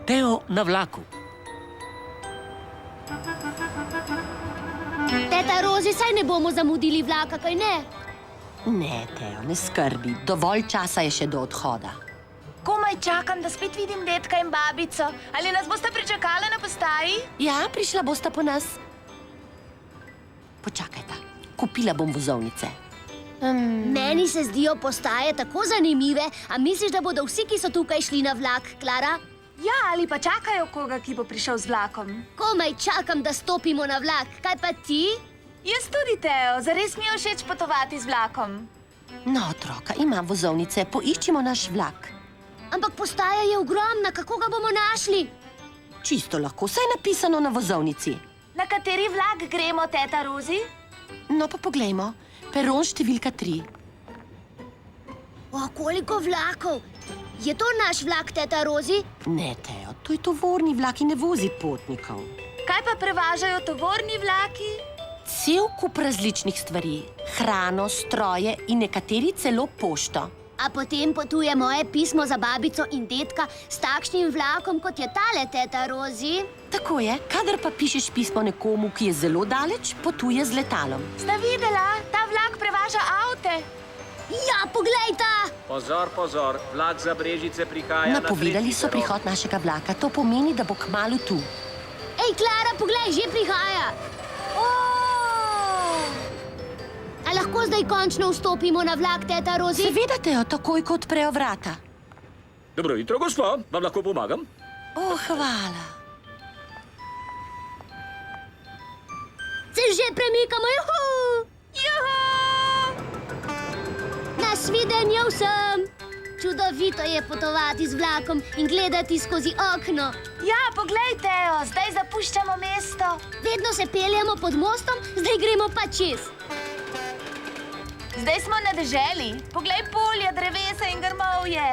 Teo na vlaku. Teta Rozi, saj ne bomo zamudili vlaka, kaj ne? Ne, Teo, ne skrbi. Dovolj časa je še do odhoda. Komaj čakam, da spet vidim dedka in babico. Ali nas boste pričakali na postaji? Ja, prišla bosta po nas. Počakajta, kupila bom vozovnice. Meni se zdijo postaje tako zanimive, a misliš, da bodo vsi, ki so tukaj, šli na vlak, Klara? Ja, ali pa čakajo koga, ki bo prišel z vlakom. Komaj čakam, da stopimo na vlak. Kaj pa ti? Jaz tudi, Teo. Zares mi je všeč potovati z vlakom. No, otroka, imam vozovnice, poiščimo naš vlak. Ampak postaja je ogromna, kako ga bomo našli? Čisto lahko, saj je napisano na vozovnici. Na kateri vlak gremo, teta Rozi? No, pa poglejmo. Peron številka 3. O, koliko vlakov! Je to naš vlak, teta Rozi? Ne, Teo, to je tovorni vlak in ne vozi potnikov. Kaj pa prevažajo tovorni vlaki? Cel kup različnih stvari. Hrano, stroje in nekateri celo pošto. A potem potuje moje pismo za babico in dedka s takšnim vlakom, kot je tale, teta Rozi? Tako je, kadar pa pišeš pismo nekomu, ki je zelo daleč, potuje z letalom. Sta videla? Ta vlak prevaža avte. Ja, poglejta! Pozor, pozor, vlak za Brežice prihaja Napovedali so prihod našega vlaka, to pomeni, da bo kmalu tu. Ej, Klara, poglej, že prihaja! A lahko zdaj končno vstopimo na vlak, teta Rozi? Seveda, Teo, takoj, ko odprejo vrata. Dobro jutro, gospa. Vam lahko pomagam? O, hvala. Se že premikamo, juhu! Juhu! Nasvidenje vsem! Čudovito je potovati z vlakom in gledati skozi okno. Ja, poglej, Teo, zdaj zapuščamo mesto. Vedno se peljemo pod mostom, zdaj gremo pa čez. Zdaj smo na deželi. Poglej polja, drevesa in grmovje.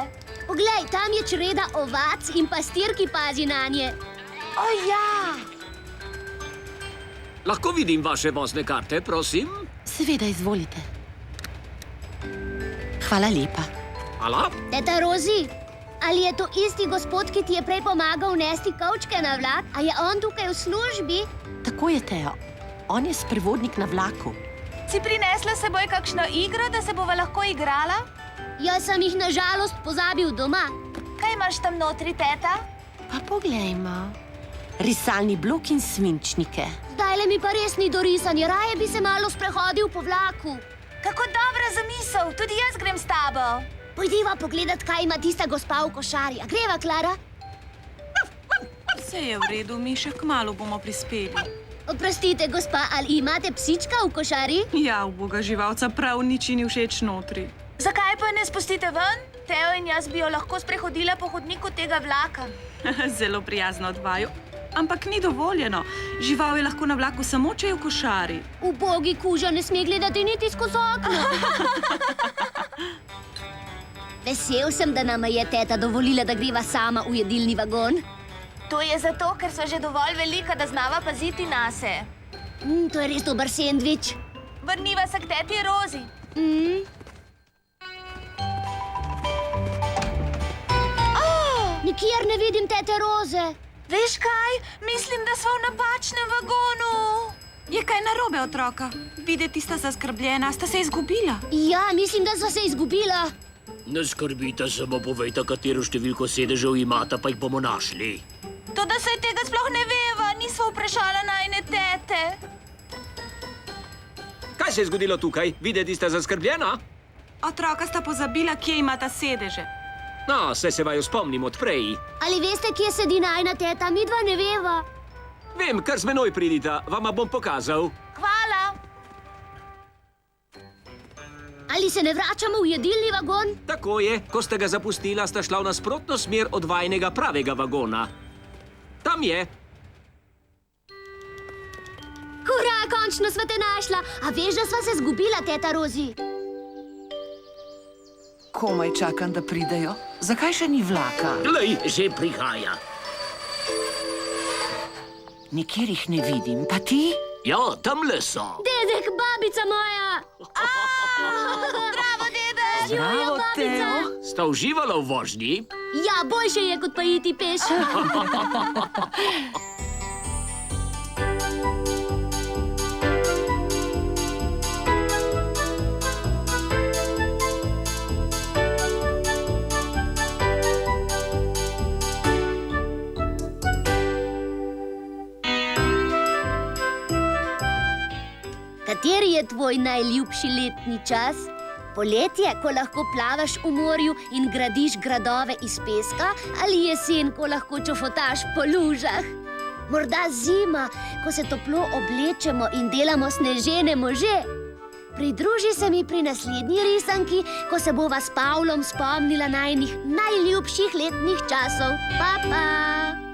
Poglej, tam je čreda ovac in pastir, ki pazi nanje. O ja! Lahko vidim vaše vozne karte, prosim? Seveda, izvolite. Hvala lepa. Hvala. Teta Rozi, ali je to isti gospod, ki ti je prej pomagal nesti kovčke na vlak? A je on tukaj v službi? Tako je, Teo. On je sprevodnik na vlaku. Si prinesla s seboj kakšno igro, da se bova lahko igrala? Jaz sem jih nažalost pozabil doma. Kaj imaš tam notri, teta? Pa poglejmo. Risalni blok in svinčnike. Zdajle mi pa res ni do risanja, raje bi se malo sprehodil po vlaku. Kako dobra zamisel, tudi jaz grem s tabo. Pojdiva pogledat, kaj ima tista gospa v košari. A greva, Klara? Vse je v redu, mi še kmalu bomo prispeli. Oprostite, gospa, ali imate psička v košari? Ja, uboga živalca, prav nič ni všeč notri. Zakaj pa ne spustite ven? Teo in jaz bi jo lahko sprehodila po hodniku tega vlaka. Zelo prijazno od vaju. Ampak ni dovoljeno. Žival je lahko na vlaku samo, če je v košari. Ubogi kuža ne sme gledati niti skozi okno. Vesel sem, da nama je teta dovolila, da greva sama v jedilni vagon. To je zato, ker so že dovolj velika, da znava paziti nase. To je res dober sendvič. Vrniva se k teti Rozi. Nikjer ne vidim tete Roze. Veš kaj? Mislim, da smo v napačnem vagonu. Je kaj narobe, otroka? Videti sta zaskrbljena, sta se izgubila. Ja, mislim, da sva se izgubila. Ne skrbite, samo povejte, katero številko sedežev imata, pa jih bomo našli. Toda saj tega sploh ne veva, nisva vprašala najine tete. Kaj se je zgodilo tukaj? Videti sta zaskrbljena? Otroka sta pozabila, kje imata sedeže. No, saj se vaju spomnim od prej. Ali veste, kje sedi najina teta? Midva ne veva. Vem, kar z menoj pridita, vama bom pokazal. Hvala. Ali se ne vračamo v jedilni vagon? Tako je, ko ste ga zapustila, sta šla v nasprotno smer od vajnega pravega vagona. Tam je. Hurra, končno sva te našla. A veš, da sva se zgubila, teta Rozi? Komaj čakam, da pridejo. Zakaj še ni vlaka? Glej, že prihaja. Nikjer jih ne vidim, pa ti? Ja, tamle so. Dedek, babica moja! Zdravo, dede! Zdravo, Teo. Sta uživala v vožnji? Ja, boljše je, kot pa iti peš. Kateri je tvoj najljubši letni čas? Poletje, ko lahko plavaš v morju in gradiš gradove iz peska, ali jesen, ko lahko čofotaš po lužah? Morda zima, ko se toplo oblečemo in delamo snežene može? Pridruži se mi pri naslednji risanki, ko se bova s Pavlom spomnila najinih najljubših letnih časov. Pa, pa!